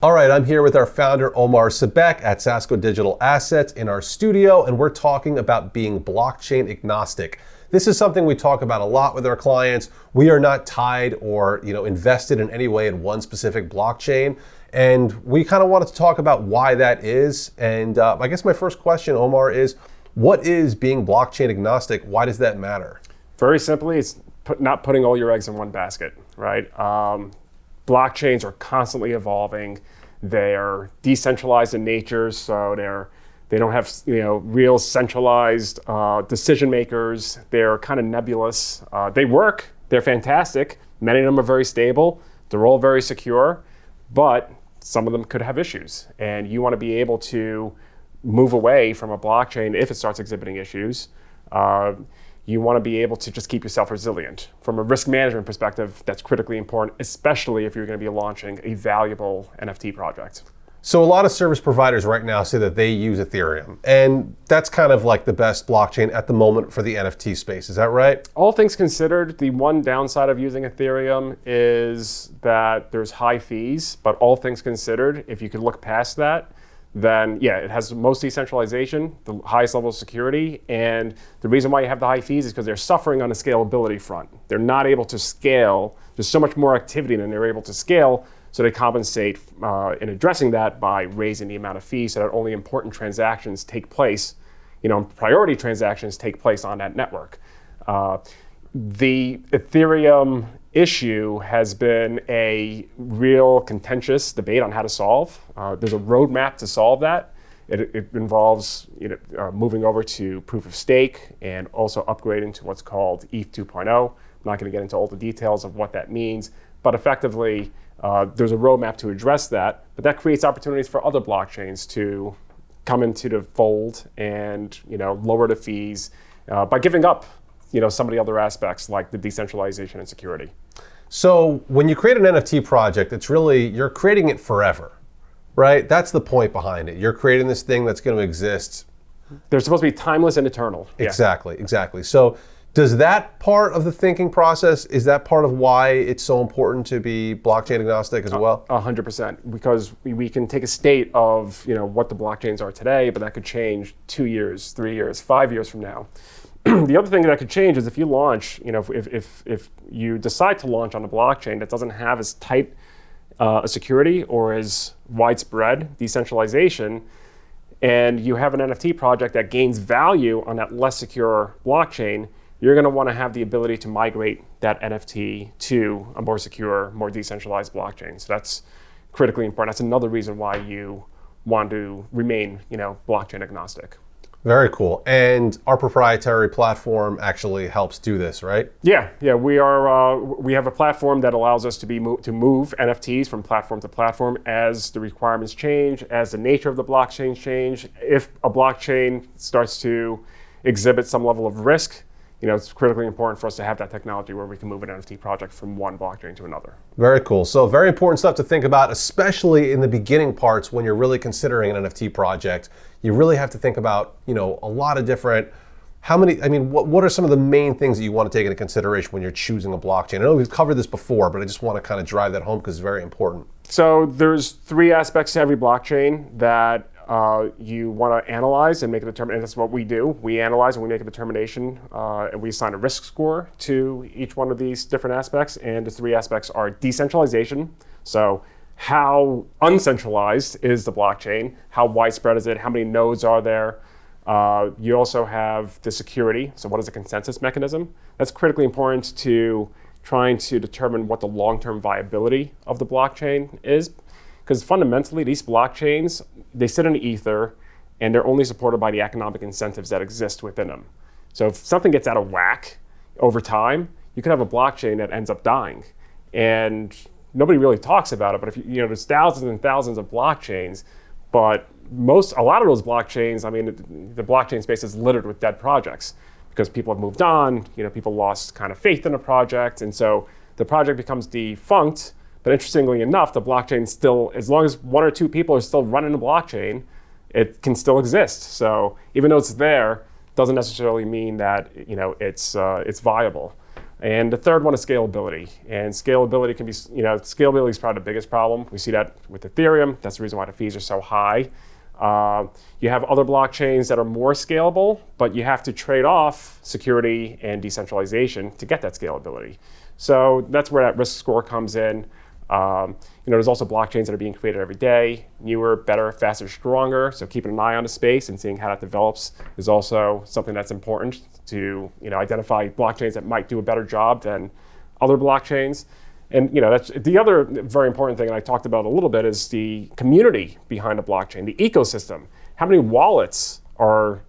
All right, I'm here with our founder, Omar Sabek at Sasco Digital Assets in our studio, and we're talking about being blockchain agnostic. This is something we talk about a lot with our clients. We are not tied or invested in any way in one specific blockchain, and we kind of wanted to talk about why that is. And I guess my first question, Omar, is what is being blockchain agnostic? Why does that matter? Very simply, it's not putting all your eggs in one basket, right? Blockchains are constantly evolving. They're decentralized in nature, so they don't have real centralized decision makers. They're kind of nebulous. They work. They're fantastic. Many of them are very stable. They're all very secure, but some of them could have issues. And you want to be able to move away from a blockchain if it starts exhibiting issues. You want to be able to just keep yourself resilient. From a risk management perspective, that's critically important, especially if you're going to be launching a valuable NFT project. So a lot of service providers right now say that they use Ethereum, and that's kind of like the best blockchain at the moment for the NFT space. Is that right? All things considered, the one downside of using Ethereum is that there's high fees, but all things considered, if you could look past that, then yeah, it has the most decentralization, the highest level of security, and the reason why you have the high fees is because they're suffering on the scalability front. They're not able to scale. There's so much more activity than they're able to scale, so they compensate in addressing that by raising the amount of fees so that only important transactions take place, priority transactions take place on that network. The Ethereum issue has been a real contentious debate on how to solve. There's a roadmap to solve that. It involves moving over to proof of stake and also upgrading to what's called ETH 2.0. I'm not going to get into all the details of what that means, but effectively there's a roadmap to address that. But that creates opportunities for other blockchains to come into the fold and lower the fees by giving up some of the other aspects like the decentralization and security. So when you create an NFT project, it's really, you're creating it forever, right? That's the point behind it. You're creating this thing that's going to exist. They're supposed to be timeless and eternal. Exactly. So does that part of the thinking process, is that part of why it's so important to be blockchain agnostic as well? 100%, because we can take a state of what the blockchains are today, but that could change 2 years, 3 years, 5 years from now. The other thing that could change is if you launch, if you decide to launch on a blockchain that doesn't have as tight a security or as widespread decentralization, and you have an NFT project that gains value on that less secure blockchain, you're going to want to have the ability to migrate that NFT to a more secure, more decentralized blockchain. So that's critically important. That's another reason why you want to remain, blockchain agnostic. Very cool. And our proprietary platform actually helps do this, right? Yeah. We have a platform that allows us to move NFTs from platform to platform as the requirements change, as the nature of the blockchain change. If a blockchain starts to exhibit some level of risk, it's critically important for us to have that technology where we can move an NFT project from one blockchain to another. Very cool. So very important stuff to think about, especially in the beginning parts when you're really considering an NFT project. You really have to think about, a lot of different, what are some of the main things that you want to take into consideration when you're choosing a blockchain? I know we've covered this before, but I just want to kind of drive that home because it's very important. So there's 3 aspects to every blockchain that you want to analyze and make a determination. And that's what we do. We analyze and we make a determination, and we assign a risk score to each one of these different aspects. And the 3 aspects are decentralization. So how uncentralized is the blockchain? How widespread is it? How many nodes are there? You also have the security. So what is the consensus mechanism? That's critically important to trying to determine what the long-term viability of the blockchain is. Because fundamentally, these blockchains, they sit in the ether, and they're only supported by the economic incentives that exist within them. So if something gets out of whack over time, you could have a blockchain that ends up dying. And nobody really talks about it, but if there's thousands and thousands of blockchains, but a lot of those blockchains, the blockchain space is littered with dead projects because people have moved on, people lost kind of faith in a project, and so the project becomes defunct. But interestingly enough, the blockchain still, as long as 1 or 2 people are still running the blockchain, it can still exist. So even though it's there, doesn't necessarily mean that it's viable. And the third one is scalability. And scalability can be, scalability is probably the biggest problem. We see that with Ethereum. That's the reason why the fees are so high. You have other blockchains that are more scalable, but you have to trade off security and decentralization to get that scalability. So that's where that risk score comes in. There's also blockchains that are being created every day, newer, better, faster, stronger. So keeping an eye on the space and seeing how that develops is also something that's important to identify blockchains that might do a better job than other blockchains. And that's the other very important thing, and I talked about a little bit, is the community behind a blockchain, the ecosystem. How many wallets does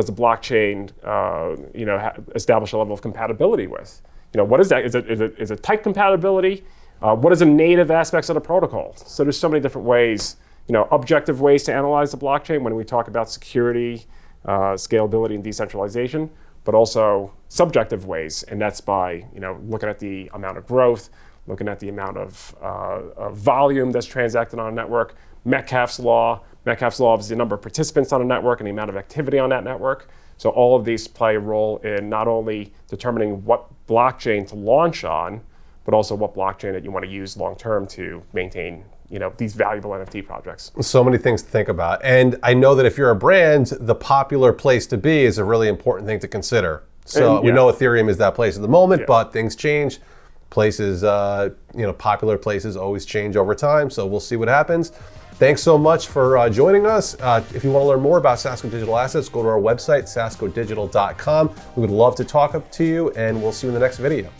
a blockchain establish a level of compatibility with? What is that? Is it type compatibility? What is the native aspects of the protocol? So there's so many different ways, objective ways to analyze the blockchain when we talk about security, scalability, and decentralization, but also subjective ways, and that's by looking at the amount of growth, looking at the amount of volume that's transacted on a network. Metcalfe's law is the number of participants on a network and the amount of activity on that network. So all of these play a role in not only determining what blockchain to launch on, but also what blockchain that you want to use long term to maintain these valuable NFT projects. So many things to think about. And I know that if you're a brand, the popular place to be is a really important thing to consider. So we know Ethereum is that place at the moment, but things change. Places, popular places always change over time. So we'll see what happens. Thanks so much for joining us. If you want to learn more about Sasco Digital Assets, go to our website, sascodigital.com. We would love to talk to you, and we'll see you in the next video.